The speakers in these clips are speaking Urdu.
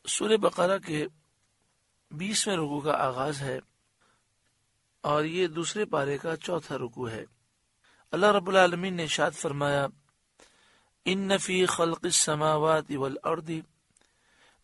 سورہ بقرہ کے 20ویں رکوع کا آغاز ہے اور یہ دوسرے پارے کا چوتھا رکوع ہے۔ اللہ رب العالمین نے ارشاد فرمایا، ان فی خلق السماوات والارض،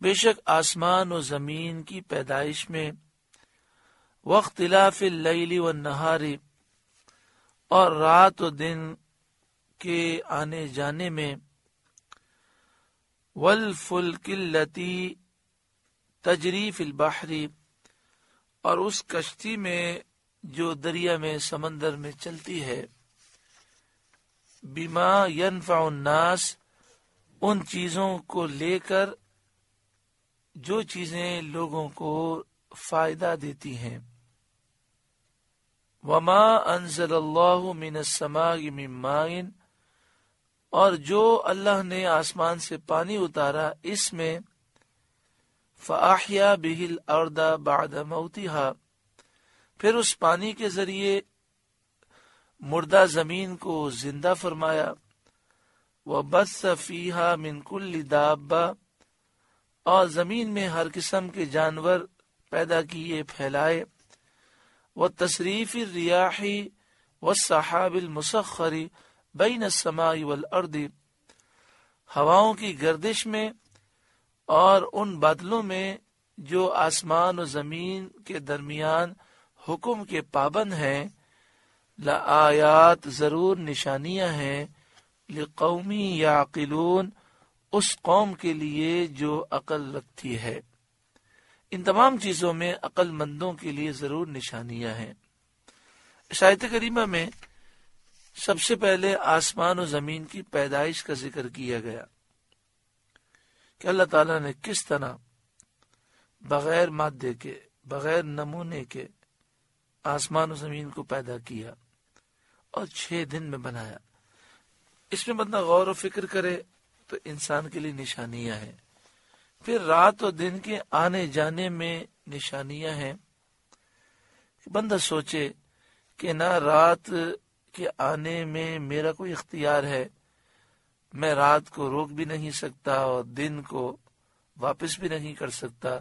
بے شک آسمان و زمین کی پیدائش میں، واختلاف اللیل والنہار، اور رات و دن کے آنے جانے میں، والفلک التی تجری فی البحر، اور اس کشتی میں جو دریا میں سمندر میں چلتی ہے، بما ینفع الناس، ان چیزوں کو لے کر جو چیزیں لوگوں کو فائدہ دیتی ہیں، وما انزل اللہ من السماء من ماء، اور جو اللہ نے آسمان سے پانی اتارا اس میں، فاحیا بہ الارض بعد موتها، پھر اس پانی کے ذریعے مردہ زمین کو زندہ فرمایا، وبث فیہا من کل دابہ، اور زمین میں ہر قسم کے جانور پیدا کیے پھیلائے، وتصریف الریاح والسحاب المسخر بین السماء والارض، ہواؤں کی گردش میں اور ان بادلوں میں جو آسمان و زمین کے درمیان حکم کے پابند ہیں، لآیات، ضرور نشانیاں ہیں، لقوم یعقلون، اس قوم کے لیے جو عقل رکھتی ہے۔ ان تمام چیزوں میں عقل مندوں کے لیے ضرور نشانیاں ہیں۔ اس آیت کریمہ میں سب سے پہلے آسمان و زمین کی پیدائش کا ذکر کیا گیا کہ اللہ تعالیٰ نے کس طرح بغیر مادے کے، بغیر نمونے کے آسمان و زمین کو پیدا کیا اور 6 دن میں بنایا۔ اس میں بندہ غور و فکر کرے تو انسان کے لیے نشانیاں ہیں۔ پھر رات و دن کے آنے جانے میں نشانیاں ہیں، بندہ سوچے کہ نہ رات کے آنے میں میرا کوئی اختیار ہے، میں رات کو روک بھی نہیں سکتا اور دن کو واپس بھی نہیں کر سکتا،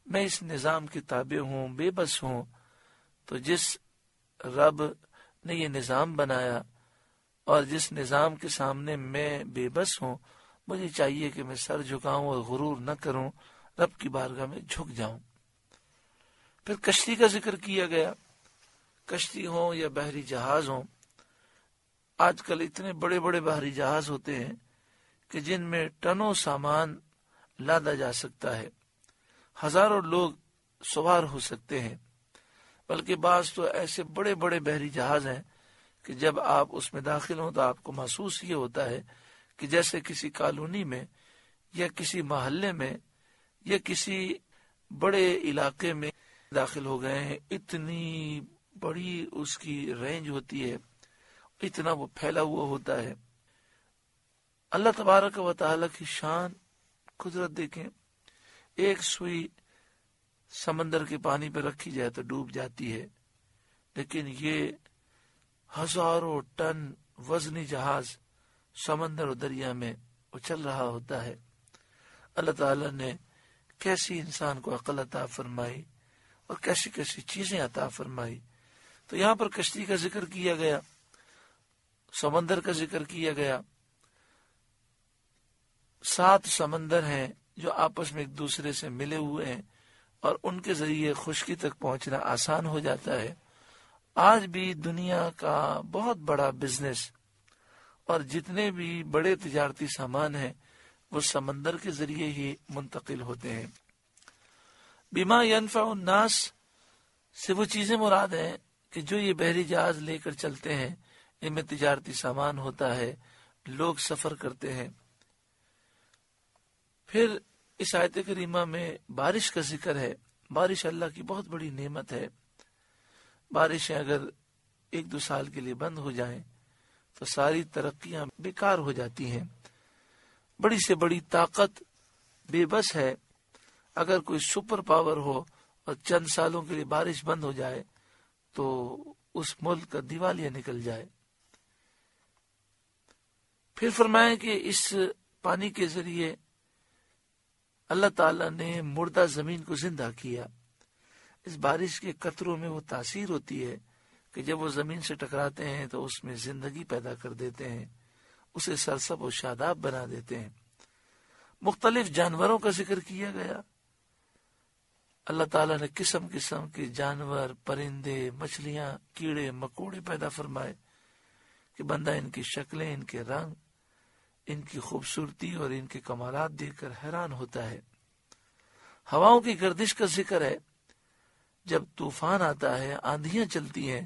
میں اس نظام کے تابع ہوں، بے بس ہوں۔ تو جس رب نے یہ نظام بنایا اور جس نظام کے سامنے میں بے بس ہوں، مجھے چاہیے کہ میں سر جھکاؤں اور غرور نہ کروں، رب کی بارگاہ میں جھک جاؤں۔ پھر کشتی کا ذکر کیا گیا، کشتی ہوں یا بحری جہاز ہوں۔ آج کل اتنے بڑے بڑے بحری جہاز ہوتے ہیں کہ جن میں ٹنوں سامان لادا جا سکتا ہے، ہزاروں لوگ سوار ہو سکتے ہیں، بلکہ بعض تو ایسے بڑے بڑے بحری جہاز ہیں کہ جب آپ اس میں داخل ہوں تو آپ کو محسوس یہ ہوتا ہے کہ جیسے کسی کالونی میں یا کسی محلے میں یا کسی بڑے علاقے میں داخل ہو گئے ہیں۔ اتنی بڑی اس کی رینج ہوتی ہے، اتنا وہ پھیلا ہوا ہوتا ہے۔ اللہ تبارک و تعالی کی شان، قدرت دیکھیں، ایک سوئی سمندر کے پانی پہ رکھی جائے تو ڈوب جاتی ہے، لیکن یہ ہزاروں ٹن وزنی جہاز سمندر و دریا میں وہ چل رہا ہوتا ہے۔ اللہ تعالی نے کیسی انسان کو عقل عطا فرمائی اور کیسی کیسی چیزیں عطا فرمائی۔ تو یہاں پر کشتی کا ذکر کیا گیا، سمندر کا ذکر کیا گیا۔ 7 سمندر ہیں جو آپس میں ایک دوسرے سے ملے ہوئے ہیں اور ان کے ذریعے خشکی تک پہنچنا آسان ہو جاتا ہے۔ آج بھی دنیا کا بہت بڑا بزنس اور جتنے بھی بڑے تجارتی سامان ہیں وہ سمندر کے ذریعے ہی منتقل ہوتے ہیں۔ بما ینفع الناس سے وہ چیزیں مراد ہیں کہ جو یہ بحری جہاز لے کر چلتے ہیں، ان میں تجارتی سامان ہوتا ہے، لوگ سفر کرتے ہیں۔ پھر اس آیت کریمہ میں بارش کا ذکر ہے۔ بارش اللہ کی بہت بڑی نعمت ہے۔ بارشیں اگر 1-2 سال کے لیے بند ہو جائیں تو ساری ترقیاں بیکار ہو جاتی ہیں۔ بڑی سے بڑی طاقت بے بس ہے، اگر کوئی سپر پاور ہو اور چند سالوں کے لیے بارش بند ہو جائے تو اس ملک کا دیوالیہ نکل جائے۔ پھر فرمائیں کہ اس پانی کے ذریعے اللہ تعالیٰ نے مردہ زمین کو زندہ کیا. اس بارش کے قطروں میں وہ تاثیر ہوتی ہے کہ جب وہ زمین سے ٹکراتے ہیں تو اس میں زندگی پیدا کر دیتے ہیں، اسے سرسب و شاداب بنا دیتے ہیں. مختلف جانوروں کا ذکر کیا گیا. اللہ تعالیٰ نے قسم قسم کے جانور، پرندے، مچھلیاں، کیڑے مکوڑے پیدا فرمائے کہ بندہ ان کی شکلیں، ان کے رنگ، ان کی خوبصورتی اور ان کے کمالات دیکھ کر حیران ہوتا ہے. ہواؤں کی گردش کا ذکر ہے. جب طوفان آتا ہے، آندھیاں چلتی ہیں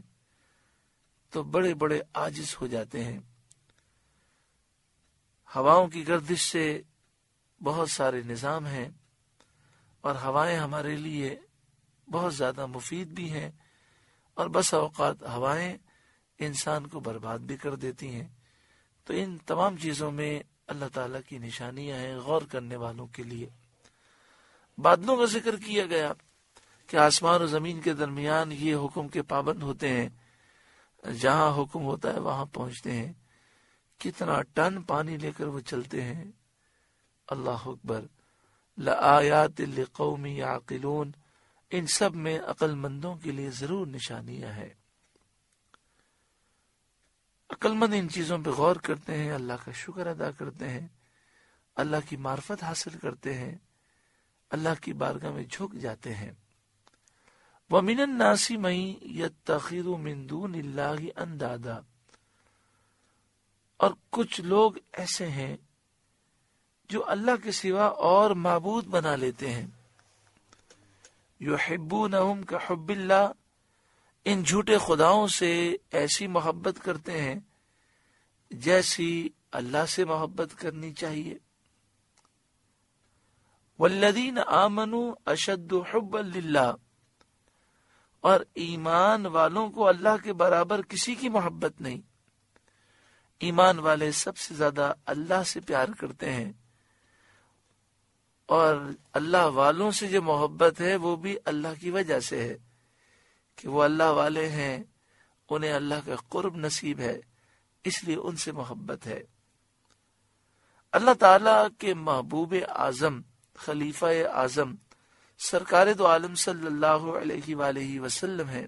تو بڑے بڑے عاجز ہو جاتے ہیں. ہواؤں کی گردش سے بہت سارے نظام ہیں اور ہوائیں ہمارے لیے بہت زیادہ مفید بھی ہیں، اور بس اوقات ہوائیں انسان کو برباد بھی کر دیتی ہیں. تو ان تمام چیزوں میں اللہ تعالیٰ کی نشانیاں ہیں غور کرنے والوں کے لیے. بادلوں کا ذکر کیا گیا کہ آسمان و زمین کے درمیان یہ حکم کے پابند ہوتے ہیں، جہاں حکم ہوتا ہے وہاں پہنچتے ہیں. کتنا ٹن پانی لے کر وہ چلتے ہیں. اللہ اکبر. لآیات لقوم یعقلون. ان سب میں عقل مندوں کے لیے ضرور نشانیاں ہیں. عقل مند ان چیزوں پہ غور کرتے ہیں، اللہ کا شکر ادا کرتے ہیں، اللہ کی معرفت حاصل کرتے ہیں، اللہ کی بارگاہ میں جھک جاتے ہیں. وَمِنَ النَّاسِ مَن يَتَّخِذُ مِن دُونِ اللَّهِ أَندَادًا. اور کچھ لوگ ایسے ہیں جو اللہ کے سوا اور معبود بنا لیتے ہیں. یحبونہم کحب اللہ. ان جھوٹے خداؤں سے ایسی محبت کرتے ہیں جیسی اللہ سے محبت کرنی چاہیے. والذین آمنوا اشد حبا للہ. اور ایمان والوں کو اللہ کے برابر کسی کی محبت نہیں. ایمان والے سب سے زیادہ اللہ سے پیار کرتے ہیں، اور اللہ والوں سے جو محبت ہے وہ بھی اللہ کی وجہ سے ہے کہ وہ اللہ والے ہیں، انہیں اللہ کا قرب نصیب ہے، اس لیے ان سے محبت ہے. اللہ تعالیٰ کے محبوب اعظم، خلیفہ اعظم، سرکار دو عالم صلی اللہ علیہ وآلہ وسلم ہیں،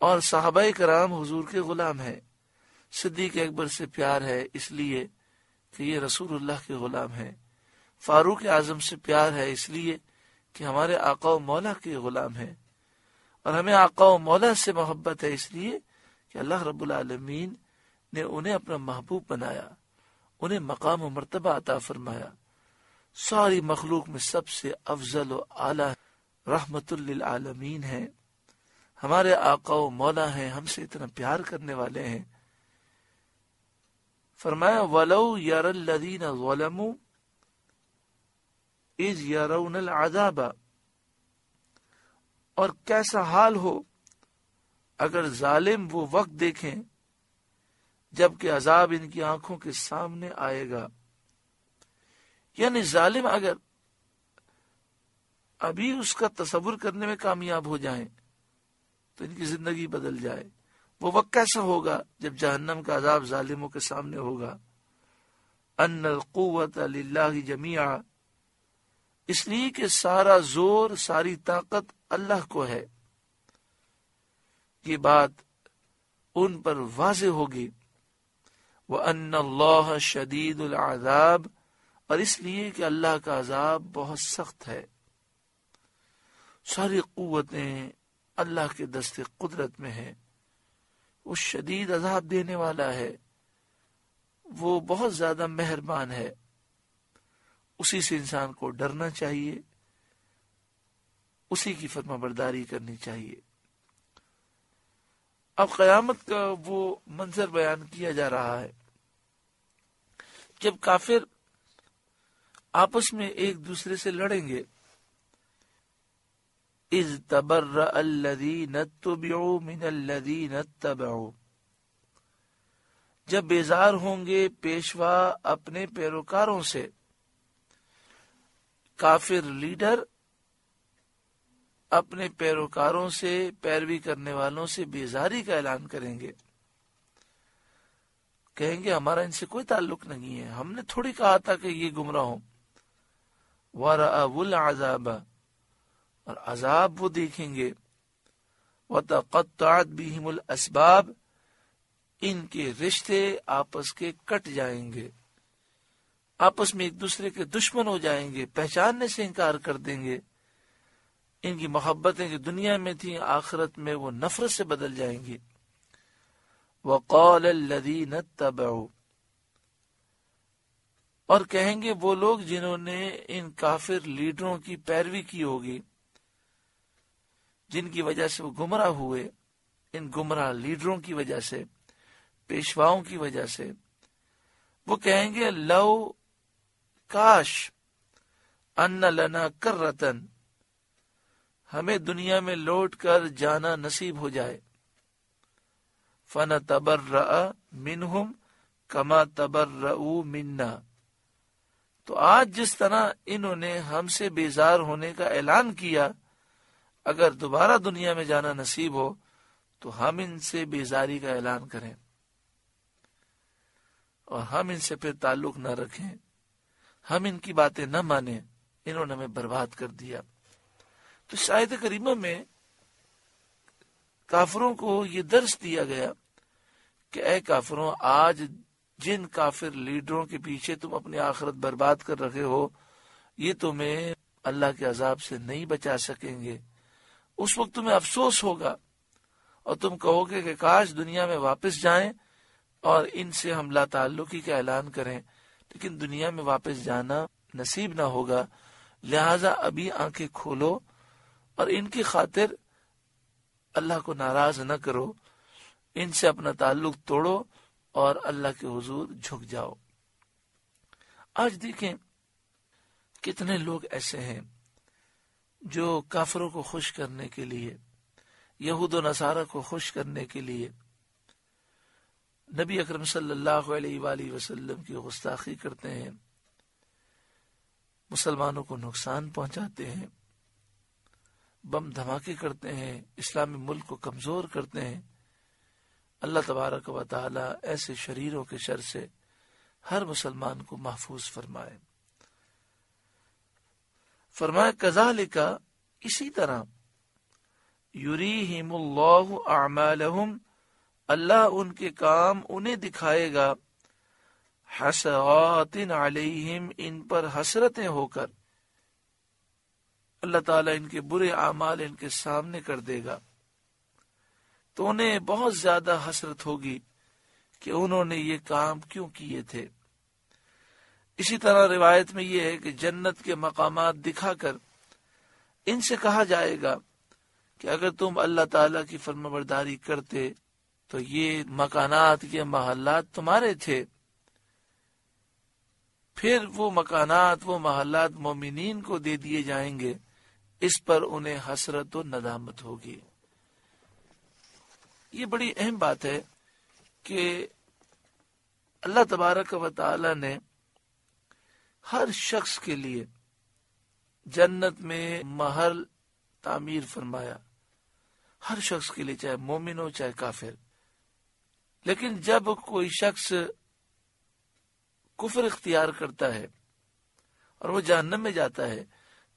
اور صحابہ کرام حضور کے غلام ہیں. صدیق اکبر سے پیار ہے اس لیے کہ یہ رسول اللہ کے غلام ہیں. فاروق اعظم سے پیار ہے اس لیے کہ ہمارے آقا و مولا کے غلام ہیں. اور ہمیں آقا و مولا سے محبت ہے اس لیے کہ اللہ رب العالمین نے انہیں اپنا محبوب بنایا، انہیں مقام و مرتبہ عطا فرمایا. ساری مخلوق میں سب سے افضل و اعلیٰ رحمت للعالمین ہیں. ہمارے آقا و مولا ہیں، ہم سے اتنا پیار کرنے والے ہیں. فرمایا وَلَوْ يَرَى الَّذِينَ ظَلَمُوا اِذْ يَرَوْنَ الْعَذَابَ. اور کیسا حال ہو اگر ظالم وہ وقت دیکھیں جبکہ عذاب ان کی آنکھوں کے سامنے آئے گا. یعنی ظالم اگر ابھی اس کا تصور کرنے میں کامیاب ہو جائیں تو ان کی زندگی بدل جائے. وہ وقت کیسا ہوگا جب جہنم کا عذاب ظالموں کے سامنے ہوگا. ان القوت للہ جمیعا. اس لیے کہ سارا زور، ساری طاقت اللہ کو ہے. یہ بات ان پر واضح ہوگی. وَأَنَّ اللَّهَ شَدِيدُ الْعَذَابِ. اور اس لیے کہ اللہ کا عذاب بہت سخت ہے. ساری قوتیں اللہ کے دست قدرت میں ہیں. وہ شدید عذاب دینے والا ہے، وہ بہت زیادہ مہربان ہے. اسی سے انسان کو ڈرنا چاہیے، اسی کی فرما برداری کرنی چاہیے. اب قیامت کا وہ منظر بیان کیا جا رہا ہے جب کافر آپس میں ایک دوسرے سے لڑیں گے. اذ تبرأ الذین اتبعوا من الذین اتبعوا. جب بیزار ہوں گے پیشوا اپنے پیروکاروں سے. کافر لیڈر اپنے پیروکاروں سے، پیروی کرنے والوں سے بیزاری کا اعلان کریں گے. کہیں گے ہمارا ان سے کوئی تعلق نہیں ہے، ہم نے تھوڑی کہا تھا کہ یہ گمراہ ہوں. وَرَأَوُا الْعَذَابَ، اور عذاب وہ دیکھیں گے، وَتَقَطَّعَتْ بِهِمُ الْأَسْبَابِ، ان کے رشتے آپس کے کٹ جائیں گے، آپس میں ایک دوسرے کے دشمن ہو جائیں گے، پہچاننے سے انکار کر دیں گے۔ ان کی محبتیں جو دنیا میں تھیں آخرت میں وہ نفرت سے بدل جائیں گی۔ وَقَالَ الَّذِينَ اتَّبَعُوا، اور کہیں گے وہ لوگ جنہوں نے ان کافر لیڈروں کی پیروی کی ہوگی، جن کی وجہ سے وہ گمراہ ہوئے، ان گمراہ لیڈروں کی وجہ سے، پیشواؤں کی وجہ سے، وہ کہیں گے لو، کاش، ان لنا کرتن، ہمیں دنیا میں لوٹ کر جانا نصیب ہو جائے، فنتبرأ منہم کما تبرؤوا منا، تو آج جس طرح انہوں نے ہم سے بیزار ہونے کا اعلان کیا، اگر دوبارہ دنیا میں جانا نصیب ہو تو ہم ان سے بیزاری کا اعلان کریں اور ہم ان سے پھر تعلق نہ رکھیں، ہم ان کی باتیں نہ مانیں، انہوں نے ہمیں برباد کر دیا۔ تو اس آیت کریمہ میں کافروں کو یہ درس دیا گیا کہ اے کافروں، آج جن کافر لیڈروں کے پیچھے تم اپنی آخرت برباد کر رکھے ہو، یہ تمہیں اللہ کے عذاب سے نہیں بچا سکیں گے۔ اس وقت تمہیں افسوس ہوگا اور تم کہو گے کہ کاش دنیا میں واپس جائیں اور ان سے ہم لا تعلقی کا اعلان کریں، لیکن دنیا میں واپس جانا نصیب نہ ہوگا، لہذا ابھی آنکھیں کھولو اور ان کی خاطر اللہ کو ناراض نہ کرو، ان سے اپنا تعلق توڑو اور اللہ کے حضور جھک جاؤ۔ آج دیکھیں کتنے لوگ ایسے ہیں جو کافروں کو خوش کرنے کے لیے، یہود و نصارہ کو خوش کرنے کے لیے نبی اکرم صلی اللہ علیہ وآلہ وسلم کی گستاخی کرتے ہیں، مسلمانوں کو نقصان پہنچاتے ہیں، بم دھماکے کرتے ہیں، اسلامی ملک کو کمزور کرتے ہیں۔ اللہ تبارک و تعالی ایسے شریروں کے شر سے ہر مسلمان کو محفوظ فرمائے۔ فرمایا کذالک، اسی طرح، یریہم اللہ اعمالہم، اللہ ان کے کام انہیں دکھائے گا، حسرات علیہم، ان پر حسرتیں ہو کر، اللہ تعالیٰ ان کے برے اعمال ان کے سامنے کر دے گا، تو انہیں بہت زیادہ حسرت ہوگی کہ انہوں نے یہ کام کیوں کیے تھے۔ اسی طرح روایت میں یہ ہے کہ جنت کے مقامات دکھا کر ان سے کہا جائے گا کہ اگر تم اللہ تعالیٰ کی فرمانبرداری کرتے تو یہ مکانات، یہ محلات تمہارے تھے۔ پھر وہ مکانات، وہ محلات مومنین کو دے دیے جائیں گے، اس پر انہیں حسرت و ندامت ہوگی۔ یہ بڑی اہم بات ہے کہ اللہ تبارک و تعالی نے ہر شخص کے لیے جنت میں محل تعمیر فرمایا، ہر شخص کے لیے، چاہے مومن ہو چاہے کافر۔ لیکن جب کوئی شخص کفر اختیار کرتا ہے اور وہ جہنم میں جاتا ہے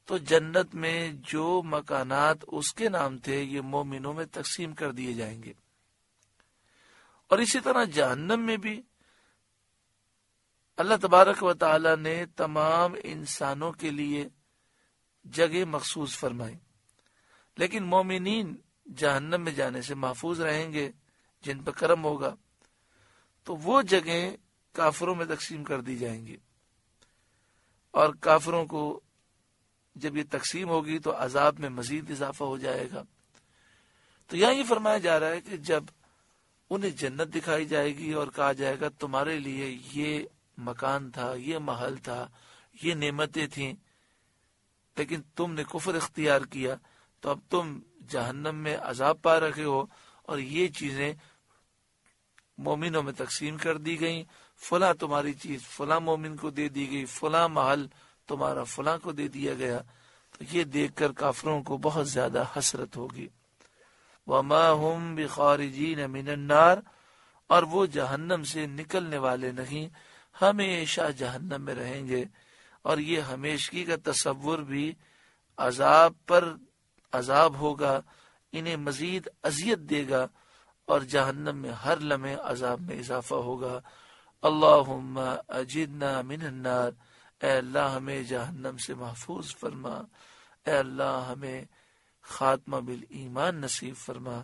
تو جنت میں جو مکانات اس کے نام تھے یہ مومنوں میں تقسیم کر دیے جائیں گے، اور اسی طرح جہنم میں بھی اللہ تبارک و تعالی نے تمام انسانوں کے لیے جگہ مخصوص فرمائی، لیکن مومنین جہنم میں جانے سے محفوظ رہیں گے جن پر کرم ہوگا، تو وہ جگہیں کافروں میں تقسیم کر دی جائیں گی، اور کافروں کو جب یہ تقسیم ہوگی تو عذاب میں مزید اضافہ ہو جائے گا۔ تو یہاں یہ فرمایا جا رہا ہے کہ جب انہیں جنت دکھائی جائے گی اور کہا جائے گا تمہارے لیے یہ مکان تھا، یہ محل تھا، یہ نعمتیں تھیں، لیکن تم نے کفر اختیار کیا تو اب تم جہنم میں عذاب پا رکھے ہو، اور یہ چیزیں مومنوں میں تقسیم کر دی گئیں، فلاں تمہاری چیز فلاں مومن کو دے دی گئی، فلاں محل تمہارا فلاں کو دے دیا گیا، تو یہ دیکھ کر کافروں کو بہت زیادہ حسرت ہوگی۔ وَمَا هُمْ بِخَارِجِينَ مِنَ النَّارِ، اور وہ جہنم سے نکلنے والے نہیں، ہمیشہ جہنم میں رہیں گے، اور یہ ہمیشگی کا تصور بھی عذاب پر عذاب ہوگا، انہیں مزید اذیت دے گا اور جہنم میں ہر لمحے عذاب میں اضافہ ہوگا۔ اللہم اجرنا من النار، اے اللہ ہمیں جہنم سے محفوظ فرما، اے اللہ ہمیں خاتمہ بالایمان نصیب فرما۔